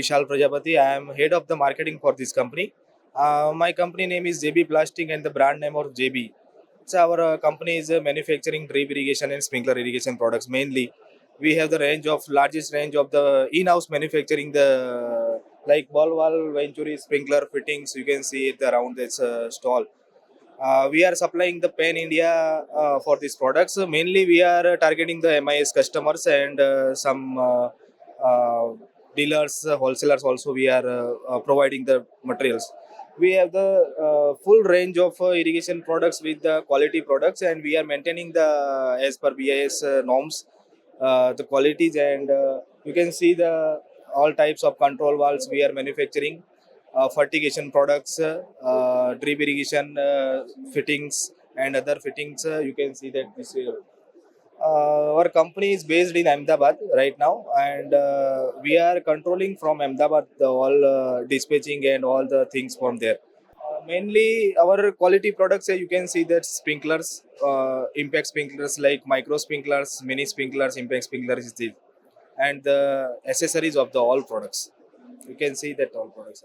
Vishal Prajapati. I am head of the marketing for this company. My company name is Jabee Plastic and the brand name of Jabee. So our company is manufacturing drip irrigation and sprinkler irrigation products mainly. We have the largest range of the in-house manufacturing the like ball wall venturi sprinkler fittings. You can see it around this stall. We are supplying the pan India for these products. Mainly, we are targeting the MIS customers and some uh, dealers, wholesalers. Also, we are providing the materials. We have the full range of irrigation products with the quality products, and we are maintaining the as per BIS norms, the qualities, and you can see the all types of control valves we are manufacturing, fertigation products, drip irrigation fittings, and other fittings. You can see that this our company is based in Ahmedabad right now, and we are controlling from Ahmedabad all dispatching and all the things from there. Mainly, our quality products, you can see that sprinklers, impact sprinklers like micro sprinklers, mini sprinklers, impact sprinklers, is the, and the accessories of the all products. You can see that all products.